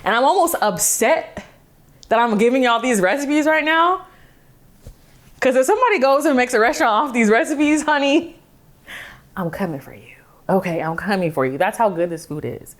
And I'm almost upset that I'm giving y'all these recipes right now. Because if somebody goes and makes a restaurant off these recipes, honey, I'm coming for you. Okay, I'm coming for you. That's how good this food is.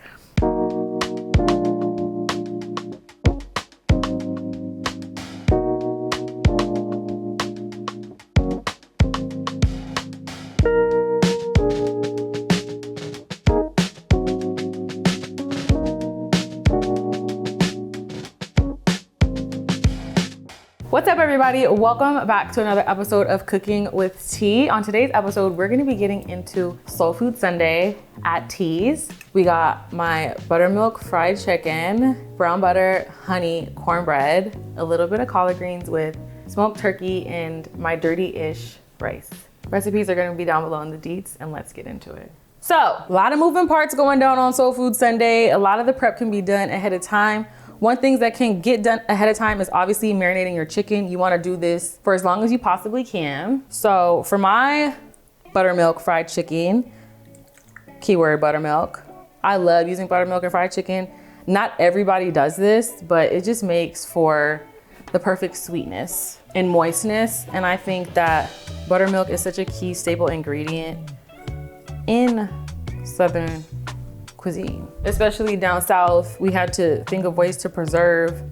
What's up, everybody? Welcome back to another episode of Cooking with Tea. On today's episode, we're gonna be getting into Soul Food Sunday at Tea's. We got my buttermilk fried chicken, brown butter, honey cornbread, a little bit of collard greens with smoked turkey, and my dirty-ish rice. Recipes are gonna be down below in the deets, and let's get into it. So, a lot of moving parts going down on Soul Food Sunday. A lot of the prep can be done ahead of time. One thing that can get done ahead of time is obviously marinating your chicken. You wanna do this for as long as you possibly can. So for my buttermilk fried chicken, keyword buttermilk, I love using buttermilk and fried chicken. Not everybody does this, but it just makes for the perfect sweetness and moistness. And I think that buttermilk is such a key staple ingredient in Southern cuisine. Especially down south, we had to think of ways to preserve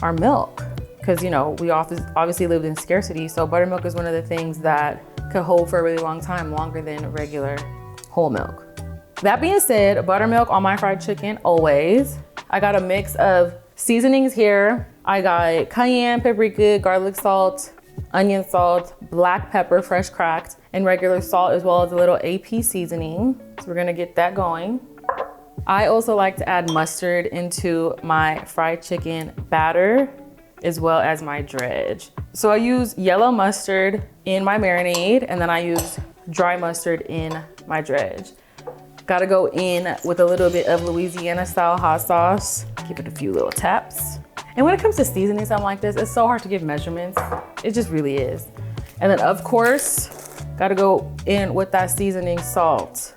our milk because, you know, we obviously lived in scarcity. So buttermilk is one of the things that could hold for a really long time, longer than regular whole milk. That being said, buttermilk on my fried chicken, always. I got a mix of seasonings here. I got cayenne, paprika, garlic salt, onion salt, black pepper, fresh cracked, and regular salt, as well as a little AP seasoning. So we're gonna get that going. I also like to add mustard into my fried chicken batter, as well as my dredge. So I use yellow mustard in my marinade, and then I use dry mustard in my dredge. Gotta go in with a little bit of Louisiana style hot sauce. Give it a few little taps. And when it comes to seasoning something like this, it's so hard to give measurements. It just really is. And then of course, gotta go in with that seasoning salt.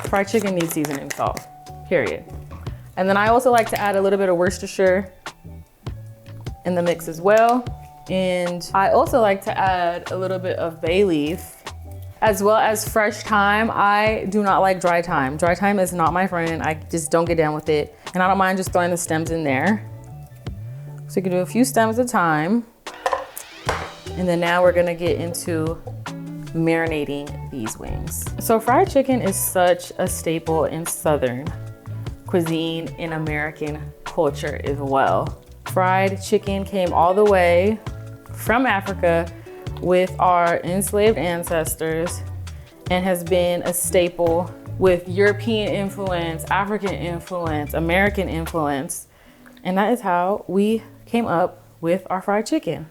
Fried chicken needs seasoning salt, period. And then I also like to add a little bit of Worcestershire in the mix as well. And I also like to add a little bit of bay leaf, as well as fresh thyme. I do not like dry thyme. Dry thyme is not my friend. I just don't get down with it. And I don't mind just throwing the stems in there. So you can do a few stems of thyme. And then now we're gonna get into marinating these wings. So fried chicken is such a staple in Southern cuisine, in American culture as well. Fried chicken came all the way from Africa with our enslaved ancestors and has been a staple with European influence, African influence, American influence. And that is how we came up with our fried chicken.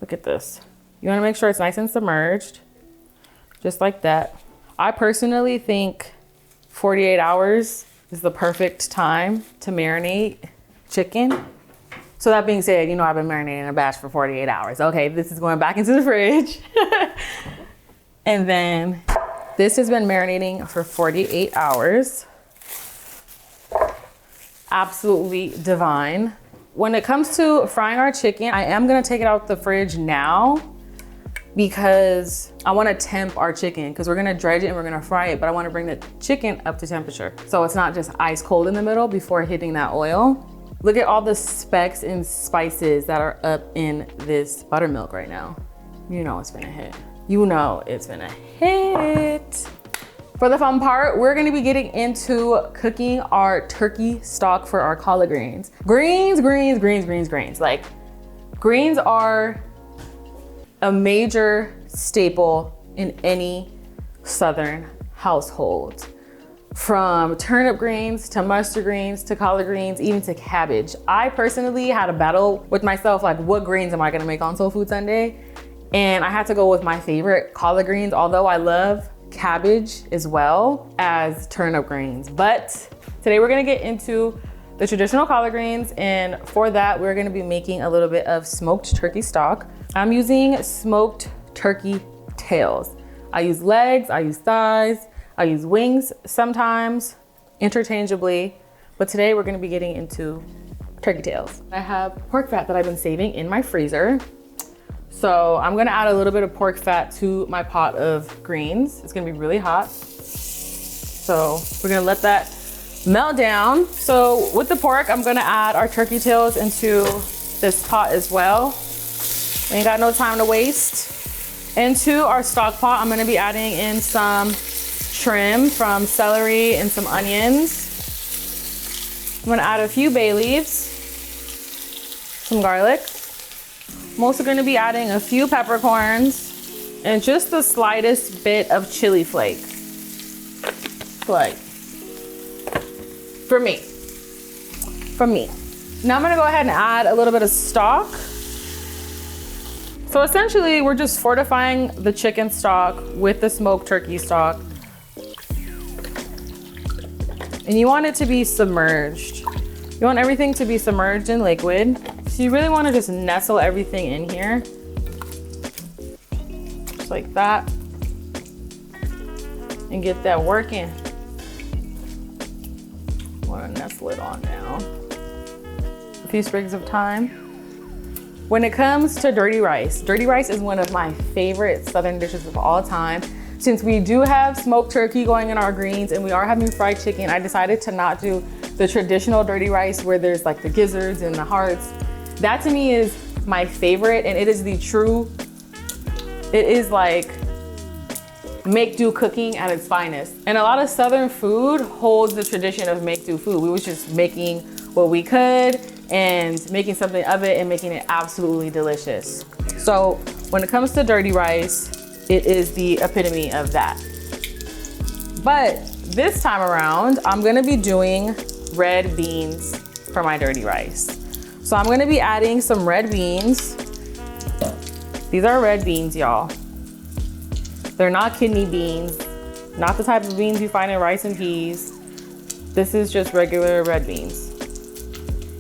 Look at this. You wanna make sure it's nice and submerged. Just like that. I personally think 48 hours is the perfect time to marinate chicken. So that being said, you know I've been marinating a batch for 48 hours. Okay, this is going back into the fridge. And then this has been marinating for 48 hours. Absolutely divine. When it comes to frying our chicken, I am gonna take it out the fridge now because I wanna temp our chicken because we're gonna dredge it and we're gonna fry it, but I wanna bring the chicken up to temperature. So it's not just ice cold in the middle before hitting that oil. Look at all the specks and spices that are up in this buttermilk right now. You know it's gonna hit. You know it's gonna hit. For the fun part, we're gonna be getting into cooking our turkey stock for our collard greens. Greens. Like, greens are a major staple in any Southern household. From turnip greens to mustard greens to collard greens, even to cabbage. I personally had a battle with myself, like what greens am I gonna make on Soul Food Sunday? And I had to go with my favorite collard greens, although I love cabbage as well as turnip greens. But today we're gonna get into the traditional collard greens, and for that we're gonna be making a little bit of smoked turkey stock. I'm using smoked turkey tails. I use legs, I use thighs, I use wings sometimes, interchangeably. But today we're gonna be getting into turkey tails. I have pork fat that I've been saving in my freezer. So I'm gonna add a little bit of pork fat to my pot of greens. It's gonna be really hot. So we're gonna let that melt down. So with the pork, I'm gonna add our turkey tails into this pot as well. We ain't got no time to waste. Into our stock pot, I'm gonna be adding in some trim from celery and some onions. I'm gonna add a few bay leaves, some garlic. I'm also gonna be adding a few peppercorns and just the slightest bit of chili flakes. Like, for me. Now I'm gonna go ahead and add a little bit of stock. So essentially, we're just fortifying the chicken stock with the smoked turkey stock. And you want it to be submerged. You want everything to be submerged in liquid. So you really wanna just nestle everything in here. Just like that. And get that working. Wanna nestle it on now. A few sprigs of thyme. When it comes to dirty rice is one of my favorite Southern dishes of all time. Since we do have smoked turkey going in our greens and we are having fried chicken, I decided to not do the traditional dirty rice where there's like the gizzards and the hearts. That to me is my favorite, and it is like make-do cooking at its finest. And a lot of Southern food holds the tradition of make-do food. We was just making what we could and making something of it and making it absolutely delicious. So when it comes to dirty rice, it is the epitome of that. But this time around, I'm gonna be doing red beans for my dirty rice. So I'm gonna be adding some red beans. These are red beans, y'all. They're not kidney beans, not the type of beans you find in rice and peas. This is just regular red beans.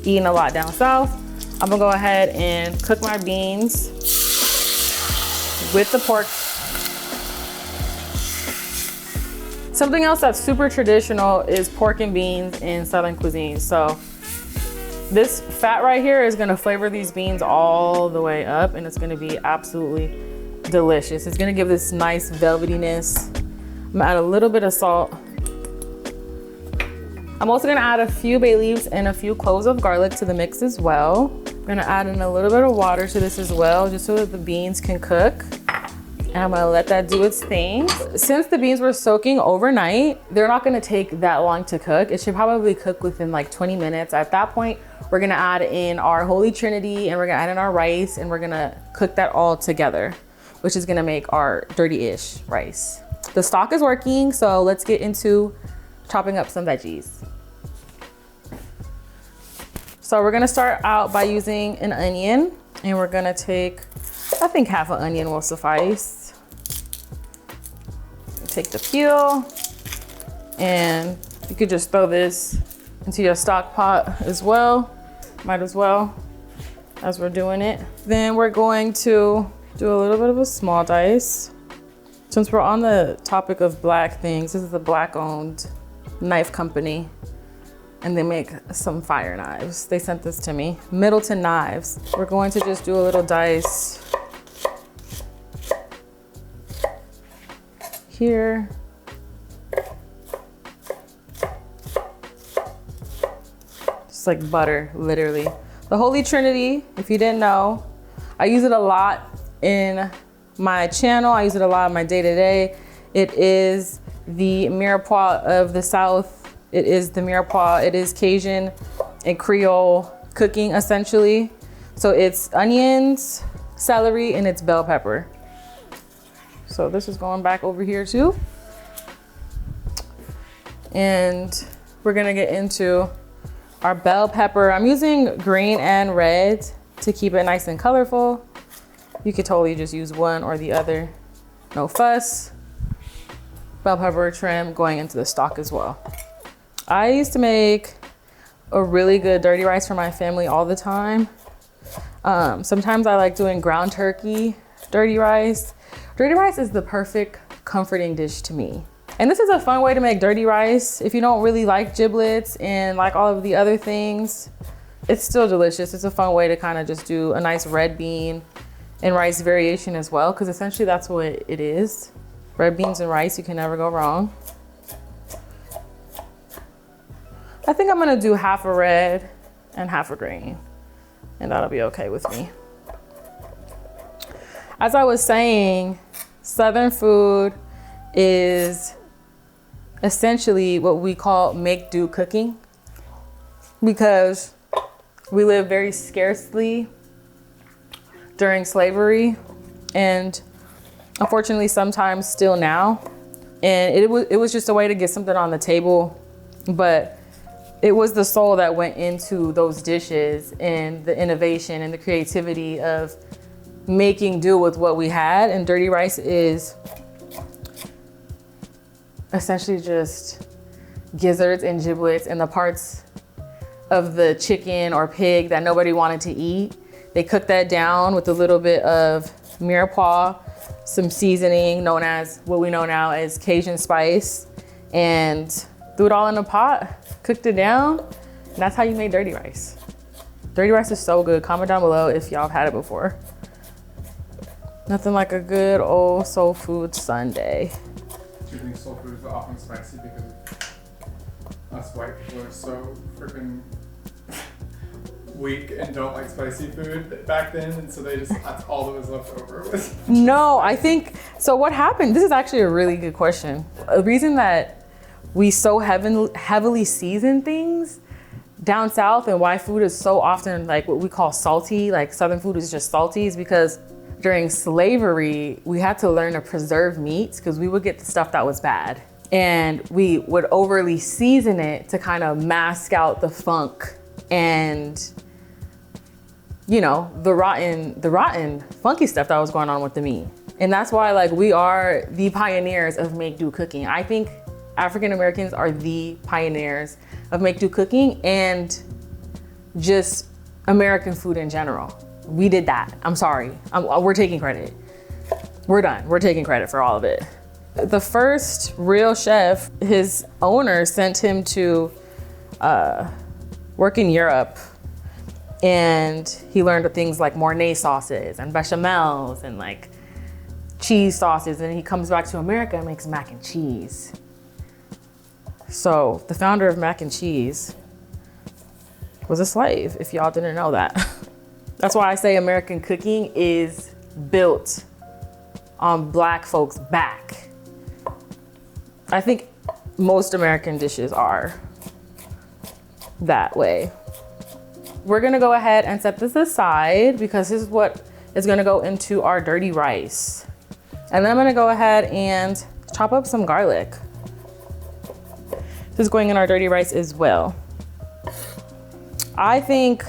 Eating a lot down south. I'm gonna go ahead and cook my beans with the pork. Something else that's super traditional is pork and beans in Southern cuisine. So this fat right here is gonna flavor these beans all the way up, and it's gonna be absolutely delicious. It's gonna give this nice velvetyness. I'm gonna add a little bit of salt. I'm also gonna add a few bay leaves and a few cloves of garlic to the mix as well. I'm gonna add in a little bit of water to this as well, just so that the beans can cook. And I'm gonna let that do its thing. Since the beans were soaking overnight, they're not gonna take that long to cook. It should probably cook within like 20 minutes. At that point, we're gonna add in our Holy Trinity and we're gonna add in our rice and we're gonna cook that all together, which is gonna make our dirty-ish rice. The stock is working, so let's get into chopping up some veggies. So we're gonna start out by using an onion, and we're gonna take, I think half an onion will suffice. Take the peel, and you could just throw this into your stock pot as well. Might as well, as we're doing it. Then we're going to do a little bit of a small dice. Since we're on the topic of black things, this is a black-owned knife company, and they make some fire knives. They sent this to me, Middleton Knives. We're going to just do a little dice here. Just like butter, literally. The Holy Trinity, if you didn't know, I use it a lot in my channel. I use it a lot in my day-to-day. It is the mirepoix of the South. It is the mirepoix. It is Cajun and Creole cooking, essentially. So it's onions, celery, and it's bell pepper. So this is going back over here too. And we're gonna get into our bell pepper. I'm using green and red to keep it nice and colorful. You could totally just use one or the other. No fuss. Bell pepper trim going into the stock as well. I used to make a really good dirty rice for my family all the time. Sometimes I like doing ground turkey dirty rice. Dirty rice is the perfect comforting dish to me. And this is a fun way to make dirty rice. If you don't really like giblets and like all of the other things, it's still delicious. It's a fun way to kind of just do a nice red bean and rice variation as well, because essentially that's what it is. Red beans and rice, you can never go wrong. I think I'm gonna do half a red and half a green, and that'll be okay with me. As I was saying, Southern food is essentially what we call make do cooking, because we live very scarcely during slavery, and unfortunately sometimes still now. And it was just a way to get something on the table, but it was the soul that went into those dishes and the innovation and the creativity of making do with what we had. And dirty rice is essentially just gizzards and giblets and the parts of the chicken or pig that nobody wanted to eat. They cooked that down with a little bit of mirepoix, some seasoning known as what we know now as Cajun spice, and threw it all in a pot, cooked it down, and that's how you made dirty rice. Dirty rice is so good. Comment down below if y'all have had it before. Nothing like a good old soul food Sunday. Do you think soul foods are often spicy because us white people are so freaking weak and don't like spicy food back then, and so that's all that was left over was No, I think, so what happened, this is actually a really good question. The reason that we so heavily season things down south and why food is so often like what we call salty, like Southern food is just salty, is because during slavery, we had to learn to preserve meats because we would get the stuff that was bad. And we would overly season it to kind of mask out the funk and, you know, the rotten, funky stuff that was going on with the meat. And that's why like we are the pioneers of make do cooking. I think African Americans are the pioneers of make do cooking and just American food in general. We did that. I'm sorry. We're taking credit. We're done. We're taking credit for all of it. The first real chef, his owner sent him to work in Europe, and he learned things like Mornay sauces and bechamels and like cheese sauces, and he comes back to America and makes mac and cheese. So the founder of mac and cheese was a slave, if y'all didn't know that. That's why I say American cooking is built on Black folks' back. I think most American dishes are that way. We're gonna go ahead and set this aside because this is what is gonna go into our dirty rice. And then I'm gonna go ahead and chop up some garlic. This is going in our dirty rice as well. I think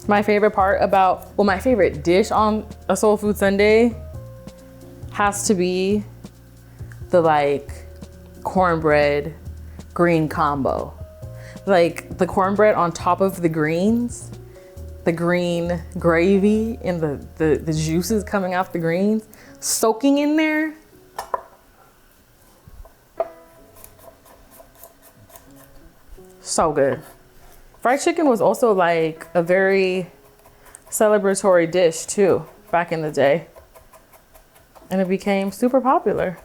my favorite part about, well, my favorite dish on a soul food Sunday has to be the like cornbread green combo. Like the cornbread on top of the greens, the green gravy and the juices coming off the greens, soaking in there. So good. Fried chicken was also like a very celebratory dish too, back in the day. And it became super popular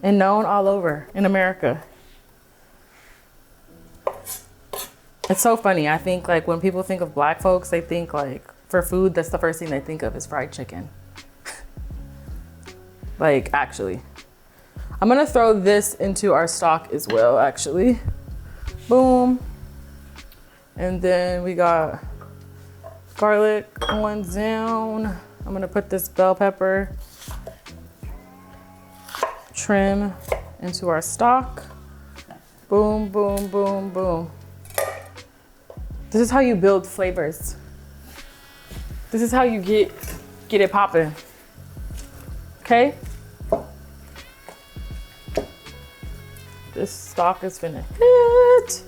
and known all over in America. It's so funny. I think like when people think of Black folks, they think like for food, that's the first thing they think of is fried chicken. Like actually. I'm gonna throw this into our stock as well, actually. Boom. And then we got garlic going down. I'm gonna put this bell pepper trim into our stock. Boom, boom, boom, boom. This is how you build flavors. This is how you get it popping. Okay? This stock is finna hit.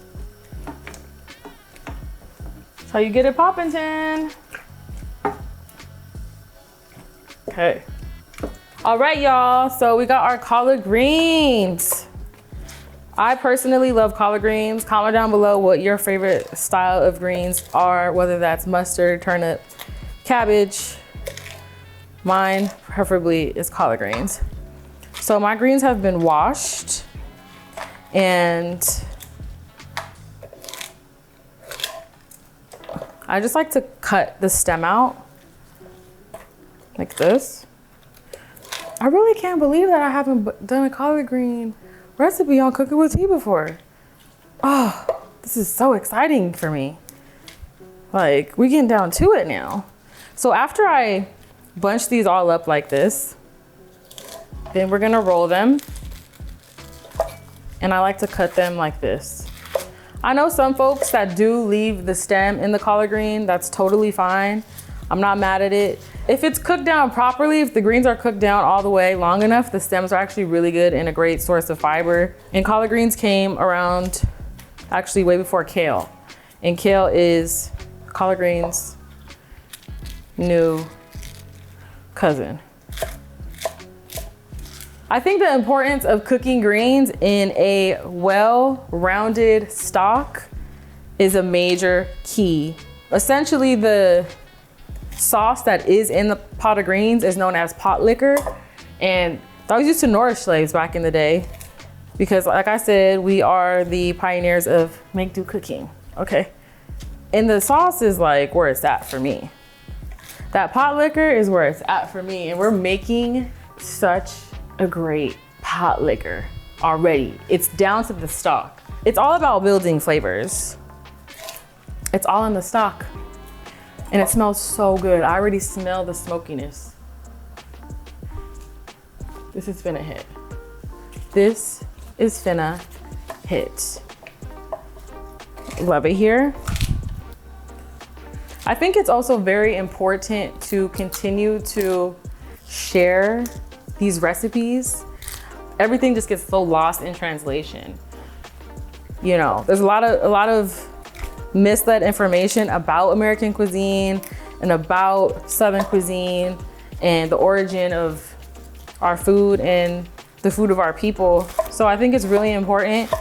That's how you get it poppin', Tin. Okay. All right, y'all, so we got our collard greens. I personally love collard greens. Comment down below what your favorite style of greens are, whether that's mustard, turnip, cabbage. Mine preferably is collard greens. So my greens have been washed, and I just like to cut the stem out like this. I really can't believe that I haven't done a collard green recipe on Cookin with Tea before. Oh, this is so exciting for me. Like, we getting down to it now. So after I bunch these all up like this, then we're gonna roll them. And I like to cut them like this. I know some folks that do leave the stem in the collard green. That's totally fine. I'm not mad at it. If it's cooked down properly, if the greens are cooked down all the way long enough, the stems are actually really good and a great source of fiber. And collard greens came around actually way before kale. And kale is collard greens' new cousin. I think the importance of cooking greens in a well-rounded stock is a major key. Essentially, the sauce that is in the pot of greens is known as pot liquor. And that was used to nourish slaves back in the day. Because like I said, we are the pioneers of make do cooking, okay? And the sauce is like where it's at for me. That pot liquor is where it's at for me. And we're making such a great pot liquor already. It's down to the stock. It's all about building flavors. It's all in the stock. And it smells so good. I already smell the smokiness. This is finna hit. This is finna hit. Love it here. I think it's also very important to continue to share these recipes. Everything just gets so lost in translation. You know, there's a lot of misled information about American cuisine and about Southern cuisine and the origin of our food and the food of our people. So I think it's really important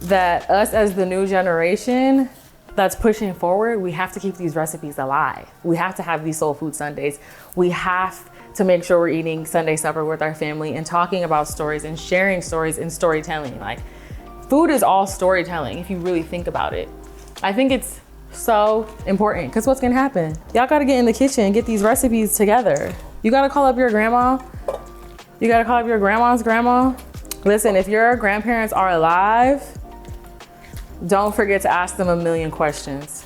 that us as the new generation that's pushing forward, we have to keep these recipes alive. We have to have these soul food Sundays. We have to make sure we're eating Sunday supper with our family and talking about stories and sharing stories and storytelling. Like, food is all storytelling if you really think about it. I think it's so important because what's gonna happen? Y'all gotta get in the kitchen and get these recipes together. You gotta call up your grandma. You gotta call up your grandma's grandma. Listen, if your grandparents are alive, don't forget to ask them a million questions.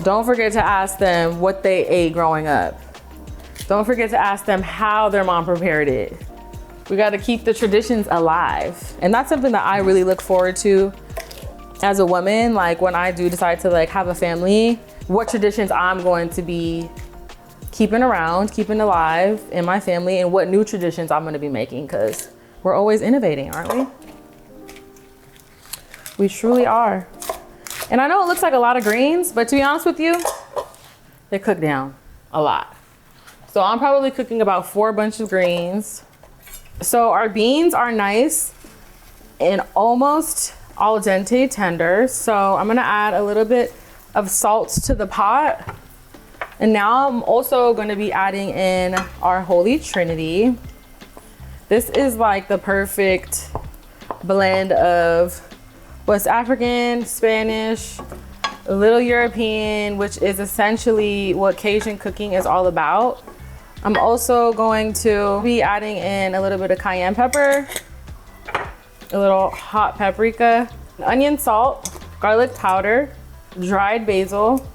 Don't forget to ask them what they ate growing up. Don't forget to ask them how their mom prepared it. We gotta keep the traditions alive. And that's something that I really look forward to as a woman. Like, when I do decide to like have a family, what traditions I'm going to be keeping around, keeping alive in my family, and what new traditions I'm gonna be making, because we're always innovating, aren't we? We truly are. And I know it looks like a lot of greens, but to be honest with you, they cook down a lot. So I'm probably cooking about 4 bunches of greens. So our beans are nice and almost al dente tender. So I'm gonna add a little bit of salt to the pot. And now I'm also gonna be adding in our Holy Trinity. This is like the perfect blend of West African, Spanish, a little European, which is essentially what Cajun cooking is all about. I'm also going to be adding in a little bit of cayenne pepper, a little hot paprika, onion salt, garlic powder, dried basil,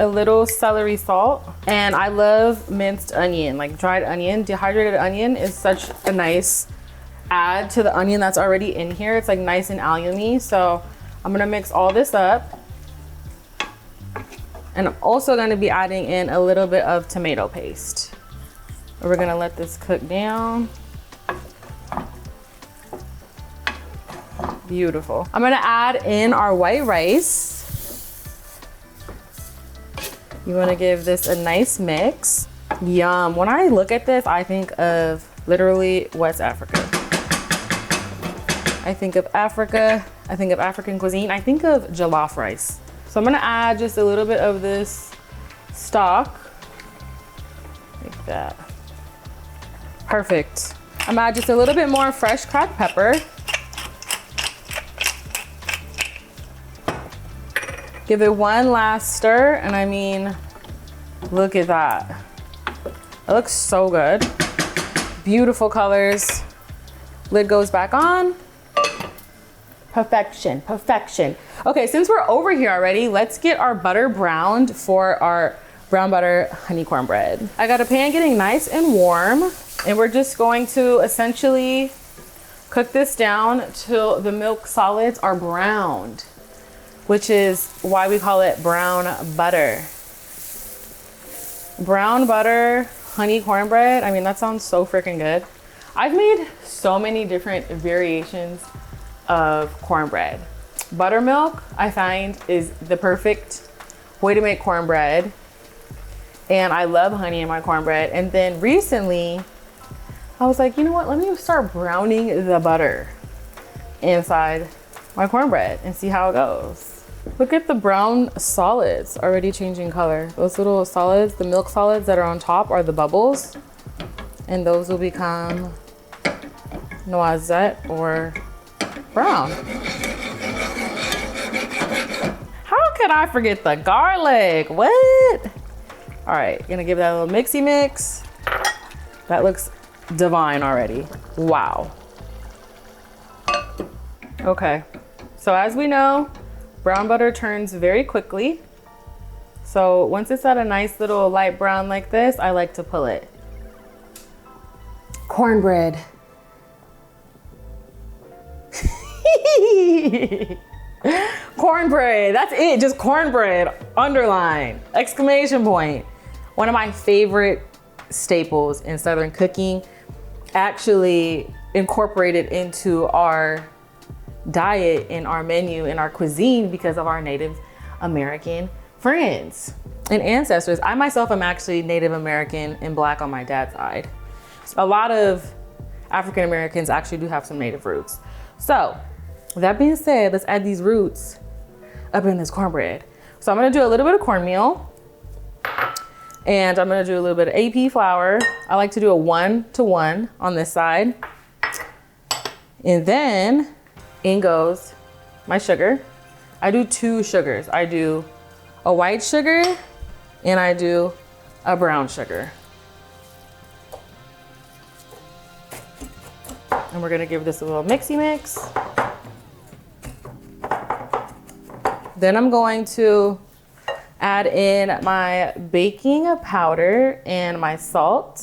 a little celery salt, and I love minced onion, like dried onion. Dehydrated onion is such a nice add to the onion that's already in here. It's like nice and allium-y. So I'm gonna mix all this up. And I'm also gonna be adding in a little bit of tomato paste. We're gonna let this cook down. Beautiful. I'm gonna add in our white rice. You wanna give this a nice mix. Yum. When I look at this, I think of literally West Africa. I think of Africa. I think of African cuisine. I think of jollof rice. So I'm gonna add just a little bit of this stock. Like that. Perfect. I'm gonna add just a little bit more fresh cracked pepper. Give it one last stir, and I mean, look at that. It looks so good. Beautiful colors. Lid goes back on. Perfection, perfection. Okay, since we're over here already, let's get our butter browned for our brown butter honey cornbread. I got a pan getting nice and warm, and we're just going to essentially cook this down till the milk solids are browned, which is why we call it brown butter. Brown butter honey cornbread. I mean, that sounds so freaking good. I've made so many different variations of cornbread. Buttermilk, I find, is the perfect way to make cornbread. And I love honey in my cornbread. And then recently, I was like, you know what? Let me start browning the butter inside my cornbread and see how it goes. Look at the brown solids already changing color. Those little solids, the milk solids that are on top are the bubbles. And those will become noisette or brown. How could I forget the garlic? What? All right, gonna give that a little mixy mix. That looks divine already. Wow. Okay, so as we know, brown butter turns very quickly. So once it's at a nice little light brown like this, I like to pull it. Cornbread. Cornbread, that's it, just cornbread, underline, exclamation point. One of my favorite staples in Southern cooking, actually incorporated into our diet, in our menu, in our cuisine because of our Native American friends and ancestors. I myself am actually Native American and Black on my dad's side. A lot of African Americans actually do have some Native roots. So that being said, let's add these roots up in this cornbread. So I'm gonna do a little bit of cornmeal, and I'm gonna do a little bit of AP flour. I like to do a 1-to-1 on this side. And then in goes my sugar. I do 2 sugars. I do a white sugar and I do a brown sugar. And we're gonna give this a little mixy mix. Then I'm going to add in my baking powder and my salt.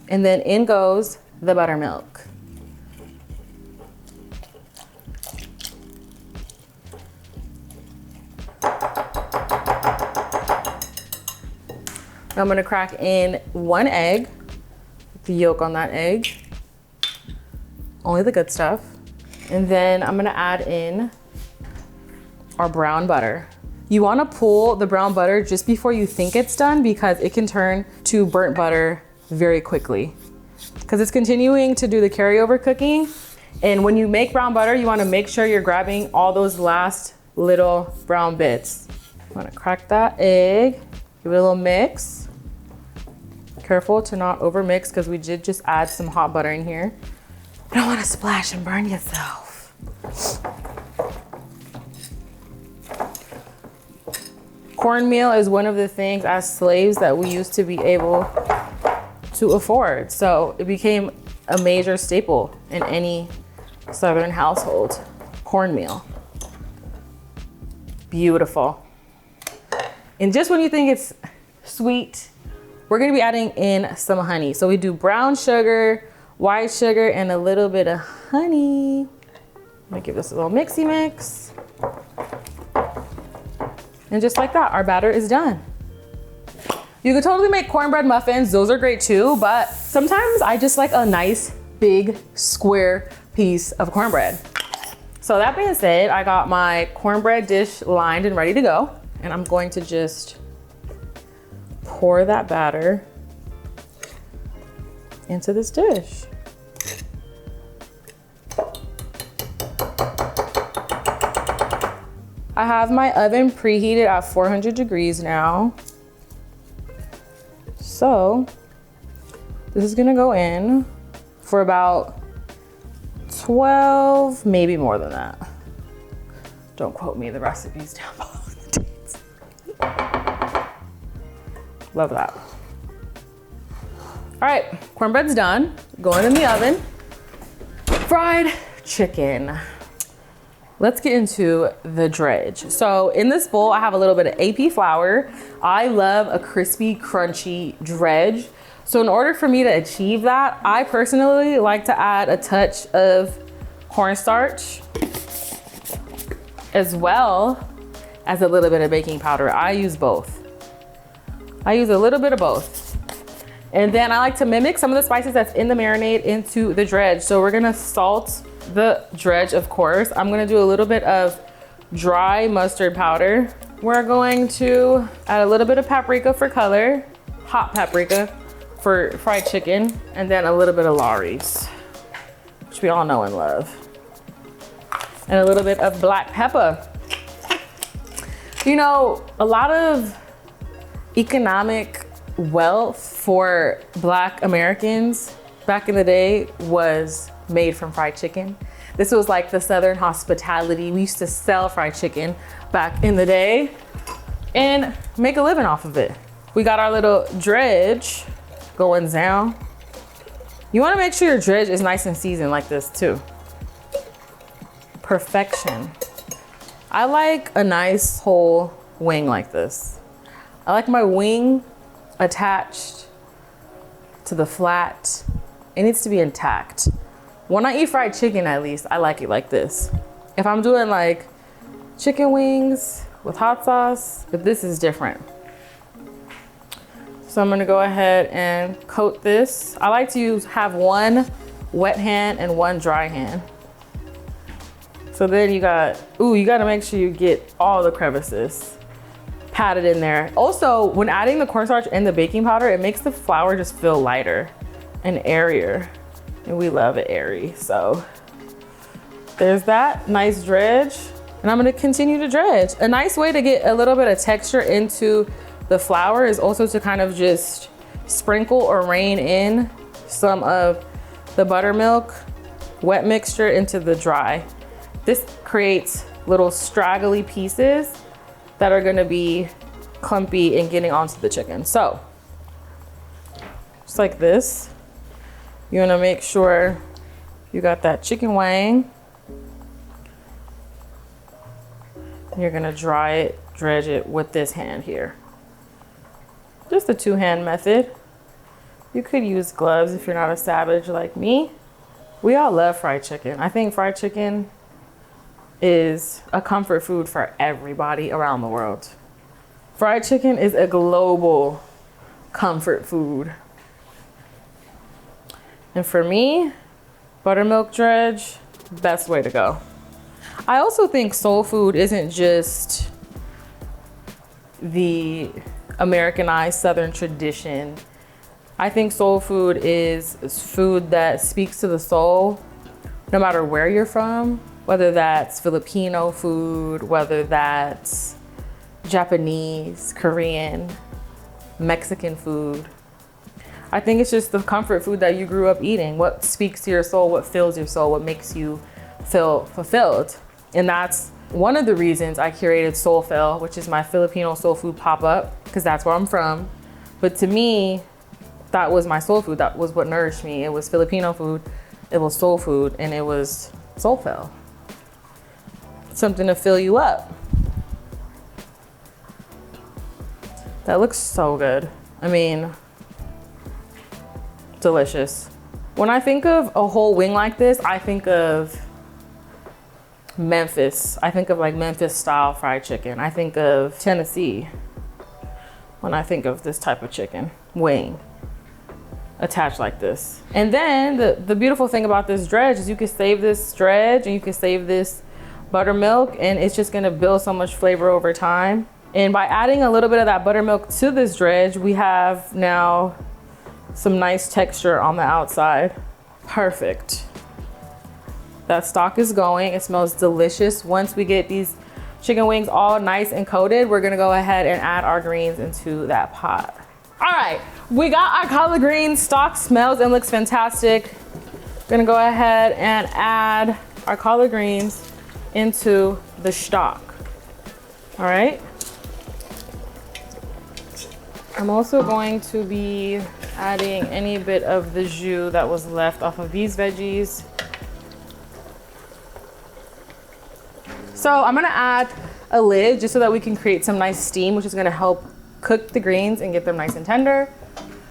And then in goes the buttermilk. I'm gonna crack in 1 egg, the yolk on that egg, only the good stuff. And then I'm gonna add in our brown butter. You wanna pull the brown butter just before you think it's done because it can turn to burnt butter very quickly. Because it's continuing to do the carryover cooking. And when you make brown butter, you wanna make sure you're grabbing all those last little brown bits. I'm gonna crack that egg, give it a little mix. Careful to not over mix because we did just add some hot butter in here. You don't want to splash and burn yourself. Cornmeal is one of the things as slaves that we used to be able to afford. So it became a major staple in any Southern household. Cornmeal. Beautiful. And just when you think it's sweet, we're gonna be adding in some honey. So we do brown sugar, white sugar, and a little bit of honey. I'm gonna give this a little mixy mix. And just like that, our batter is done. You could totally make cornbread muffins. Those are great too, but sometimes I just like a nice big square piece of cornbread. So that being said, I got my cornbread dish lined and ready to go. And I'm going to just pour that batter into this dish. I have my oven preheated at 400 degrees now. So this is gonna go in for about 12, maybe more than that. Don't quote me, the recipe's down below the dates. Love that. All right, cornbread's done. Going in the oven. Fried chicken. Let's get into the dredge. So in this bowl, I have a little bit of AP flour. I love a crispy, crunchy dredge. So in order for me to achieve that, I personally like to add a touch of cornstarch as well as a little bit of baking powder. I use both. I use a little bit of both. And then I like to mimic some of the spices that's in the marinade into the dredge. So we're gonna salt the dredge, of course. I'm gonna do a little bit of dry mustard powder. We're going to add a little bit of paprika for color, hot paprika for fried chicken, and then a little bit of Lawry's, which we all know and love. And a little bit of black pepper. You know, a lot of economic wealth for Black Americans back in the day was made from fried chicken. This was like the Southern hospitality. We used to sell fried chicken back in the day and make a living off of it. We got our little dredge going down. You wanna make sure your dredge is nice and seasoned like this too. Perfection. I like a nice whole wing like this. I like my wing attached to the flat. It needs to be intact. When I eat fried chicken, at least, I like it like this. If I'm doing like chicken wings with hot sauce, but this is different. So I'm gonna go ahead and coat this. I like to have one wet hand and one dry hand. So then you gotta make sure you get all the crevices patted in there. Also, when adding the cornstarch and the baking powder, it makes the flour just feel lighter and airier. And we love it airy, so. There's that nice dredge. And I'm gonna continue to dredge. A nice way to get a little bit of texture into the flour is also to kind of just sprinkle or rain in some of the buttermilk wet mixture into the dry. This creates little straggly pieces that are gonna be clumpy and getting onto the chicken. So, just like this. You wanna make sure you got that chicken wing. You're gonna dry it, dredge it with this hand here. Just a two-hand method. You could use gloves if you're not a savage like me. We all love fried chicken. I think fried chicken is a comfort food for everybody around the world. Fried chicken is a global comfort food. And for me, buttermilk dredge, best way to go. I also think soul food isn't just the Americanized Southern tradition. I think soul food is food that speaks to the soul, no matter where you're from, whether that's Filipino food, whether that's Japanese, Korean, Mexican food. I think it's just the comfort food that you grew up eating, what speaks to your soul, what fills your soul, what makes you feel fulfilled. And that's one of the reasons I curated Soulful, which is my Filipino soul food pop-up, because that's where I'm from. But to me, that was my soul food. That was what nourished me. It was Filipino food, it was soul food, and it was Soulful. Something to fill you up. That looks so good. I mean, delicious. When I think of a whole wing like this, I think of Memphis. I think of like Memphis style fried chicken. I think of Tennessee when I think of this type of chicken wing attached like this. And then the beautiful thing about this dredge is you can save this dredge and you can save this buttermilk, and it's just gonna build so much flavor over time. And by adding a little bit of that buttermilk to this dredge, we have now some nice texture on the outside. Perfect. That stock is going. It smells delicious. Once we get these chicken wings all nice and coated, we're gonna go ahead and add our greens into that pot. All right, we got our collard greens. Stock smells and looks fantastic. We're gonna go ahead and add our collard greens into the stock. All right. I'm also going to be adding any bit of the jus that was left off of these veggies. So I'm gonna add a lid just so that we can create some nice steam, which is gonna help cook the greens and get them nice and tender.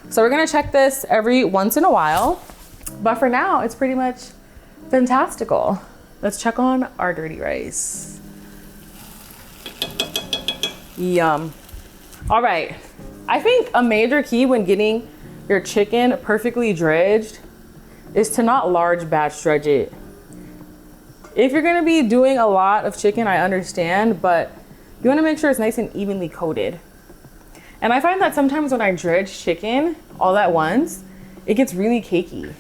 So we're gonna check this every once in a while, but for now, it's pretty much fantastical. Let's check on our dirty rice. Yum. All right, I think a major key when getting your chicken perfectly dredged is to not large batch dredge it. If you're gonna be doing a lot of chicken, I understand, but you wanna make sure it's nice and evenly coated. And I find that sometimes when I dredge chicken all at once, it gets really cakey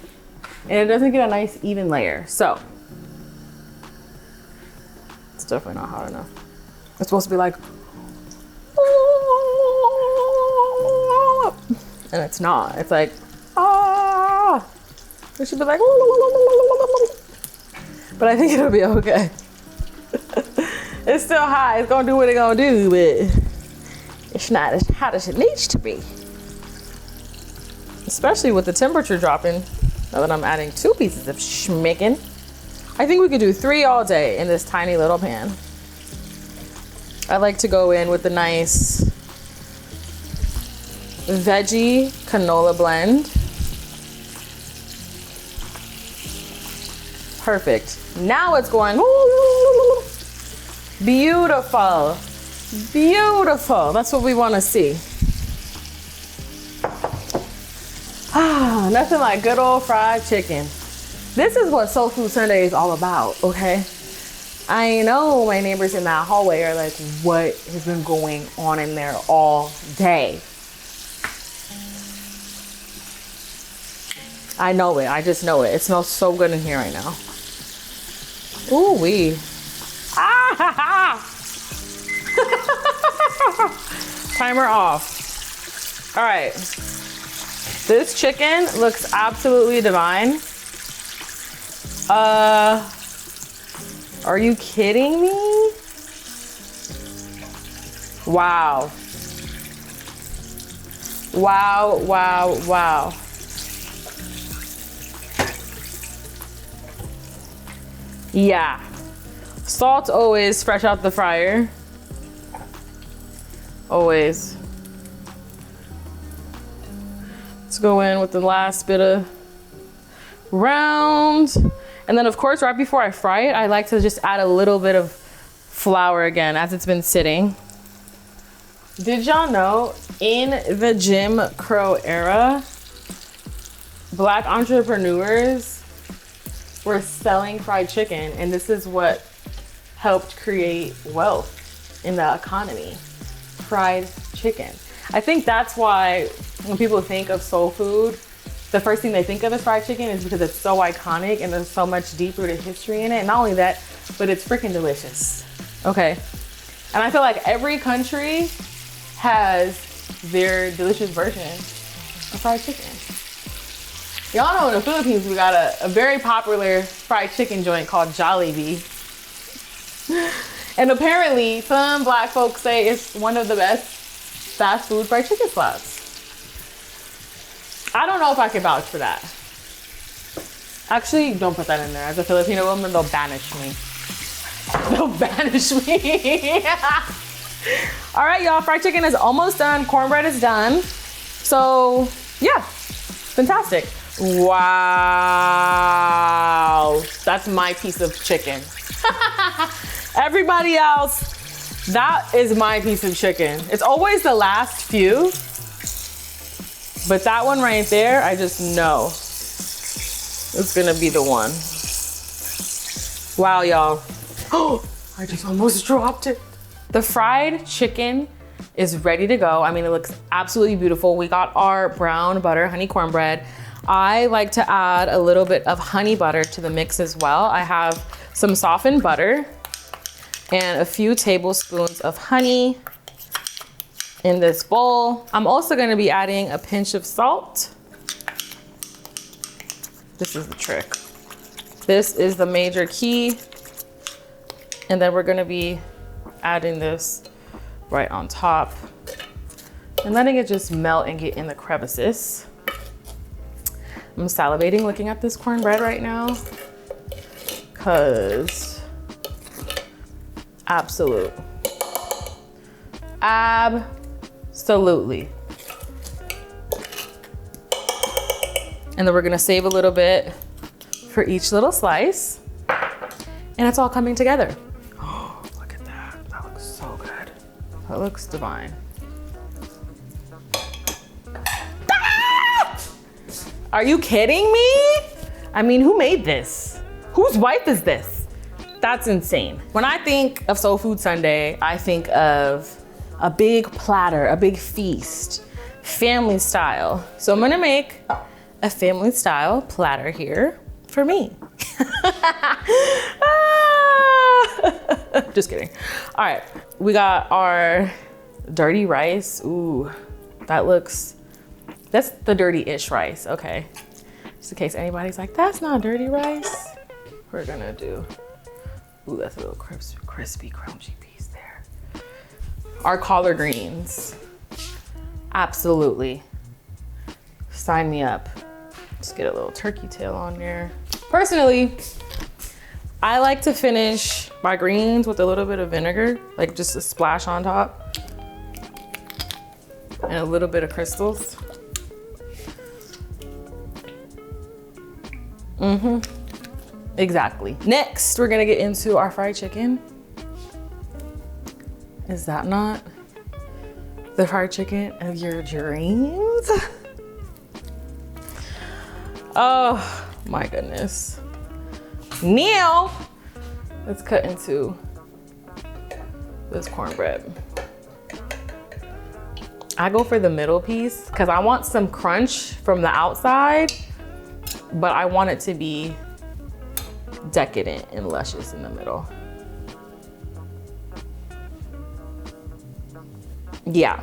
and it doesn't get a nice even layer. So, it's definitely not hot enough. It's supposed to be like, and it's not. It's like, ah. It should be like, but I think it'll be okay. It's still hot. It's gonna do what it's gonna do, but it's not as hot as it needs to be. Especially with the temperature dropping. Now that I'm adding 2 pieces of schmickin', I think we could do 3 all day in this tiny little pan. I like to go in with the nice veggie canola blend. Perfect. Now it's going beautiful. Beautiful. That's what we want to see. Ah, nothing like good old fried chicken. This is what Soul Food Sunday is all about, okay? I know my neighbors in that hallway are like, what has been going on in there all day? I know it. I just know it. It smells so good in here right now. Ooh wee. Ah ha ha. Timer off. All right. This chicken looks absolutely divine. Are you kidding me? Wow. Wow, wow, wow. Yeah. Salt always fresh out the fryer. Always. Let's go in with the last bit of round. And then of course, right before I fry it, I like to just add a little bit of flour again as it's been sitting. Did y'all know in the Jim Crow era, Black entrepreneurs were selling fried chicken, and this is what helped create wealth in the economy. Fried chicken. I think that's why when people think of soul food, the first thing they think of is fried chicken is because it's so iconic and there's so much deep-rooted history in it. And not only that, but it's freaking delicious. Okay. And I feel like every country has their delicious version of fried chicken. Y'all know in the Philippines, we got a very popular fried chicken joint called Jollibee. And apparently some Black folks say it's one of the best fast food fried chicken spots. I don't know if I can vouch for that. Actually, don't put that in there. As a Filipino woman, they'll banish me. They'll banish me. All right, y'all, fried chicken is almost done. Cornbread is done. So yeah, fantastic. Wow, that's my piece of chicken. Everybody else, that is my piece of chicken. It's always the last few, but that one right there, I just know it's gonna be the one. Wow, y'all. Oh, I just almost dropped it. The fried chicken is ready to go. I mean, it looks absolutely beautiful. We got our brown butter honey cornbread. I like to add a little bit of honey butter to the mix as well. I have some softened butter and a few tablespoons of honey in this bowl. I'm also gonna be adding a pinch of salt. This is the trick. This is the major key. And then we're gonna be adding this right on top and letting it just melt and get in the crevices. I'm salivating looking at this cornbread right now because absolutely. And then we're gonna save a little bit for each little slice. And it's all coming together. Oh, look at that. That looks so good. That looks divine. Ah! Are you kidding me? I mean, who made this? Whose wife is this? That's insane. When I think of Soul Food Sunday, I think of a big platter, a big feast, family style. So I'm gonna make a family style platter here for me. Just kidding. All right, we got our dirty rice. Ooh, that's the dirty-ish rice, okay. Just in case anybody's like, that's not dirty rice. We're gonna do, ooh, that's a little crispy, crunchy piece there. Our collard greens, absolutely. Sign me up. Just get a little turkey tail on there. Personally, I like to finish my greens with a little bit of vinegar, like just a splash on top, and a little bit of crystals. Exactly. Next, we're gonna get into our fried chicken. Is that not the fried chicken of your dreams? Oh my goodness. Now, let's cut into this cornbread. I go for the middle piece because I want some crunch from the outside, but I want it to be decadent and luscious in the middle. Yeah.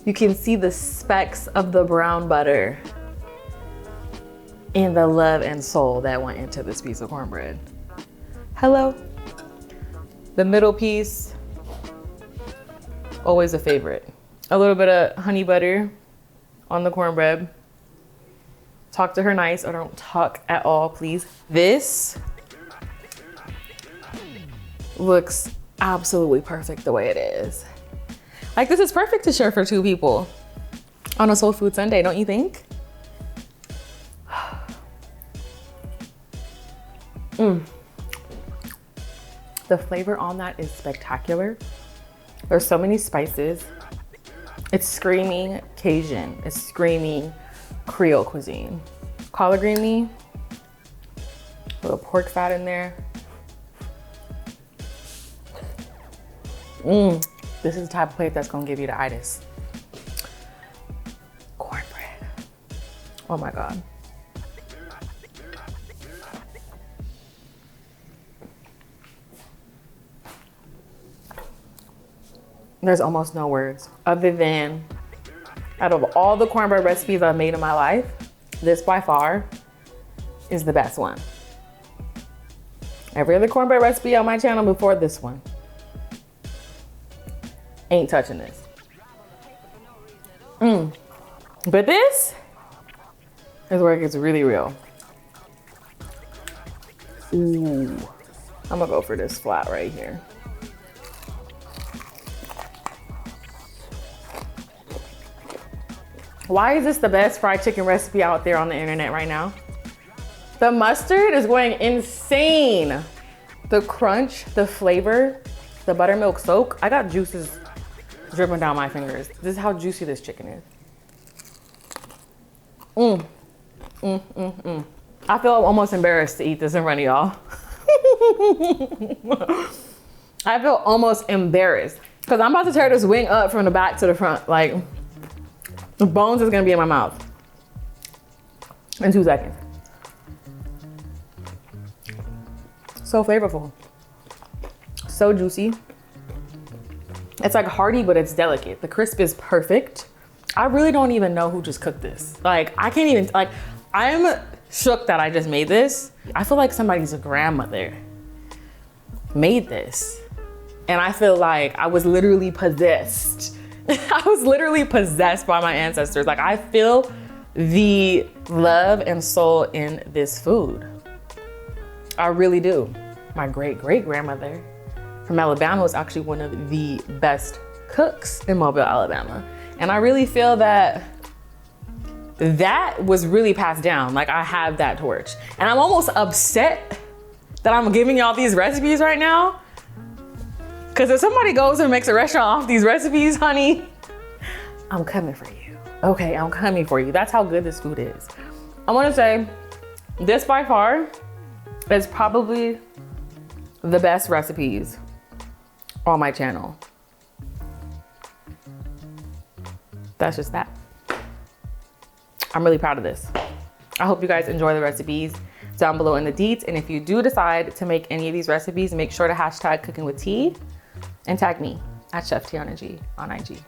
You can see the specks of the brown butter and the love and soul that went into this piece of cornbread. Hello. The middle piece, always a favorite. A little bit of honey butter on the cornbread. Talk to her nice, or don't talk at all, please. This looks absolutely perfect the way it is. Like, this is perfect to share for 2 people on a Soul Food Sunday, don't you think? The flavor on that is spectacular. There's so many spices. It's screaming Cajun. It's screaming Creole cuisine. Collard green meat, a little pork fat in there. This is the type of plate that's gonna give you the itis. Cornbread. Oh my God. There's almost no words other than, out of all the cornbread recipes I've made in my life, this by far is the best one. Every other cornbread recipe on my channel before this one ain't touching this. But this is where it gets really real. Ooh, I'm gonna go for this flat right here. Why is this the best fried chicken recipe out there on the internet right now? The mustard is going insane. The crunch, the flavor, the buttermilk soak. I got juices dripping down my fingers. This is how juicy this chicken is. I feel almost embarrassed to eat this in front of y'all. I feel almost embarrassed because I'm about to tear this wing up from the back to the front. Like, the bones is gonna be in my mouth in 2 seconds. So flavorful, so juicy. It's like hearty, but it's delicate. The crisp is perfect. I really don't even know who just cooked this. Like, I can't even, like, I'm shook that I just made this. I feel like somebody's grandmother made this. And I feel like I was literally possessed. I was literally possessed by my ancestors. Like, I feel the love and soul in this food. I really do. My great-great-grandmother from Alabama was actually one of the best cooks in Mobile, Alabama. And I really feel that that was really passed down. Like, I have that torch. And I'm almost upset that I'm giving y'all these recipes right now. Because if somebody goes and makes a restaurant off these recipes, honey, I'm coming for you. Okay, I'm coming for you. That's how good this food is. I want to say this by far is probably the best recipes on my channel. That's just that. I'm really proud of this. I hope you guys enjoy the recipes down below in the deets. And if you do decide to make any of these recipes, make sure to hashtag cooking with tea and tag me at Chef Tiana G on IG.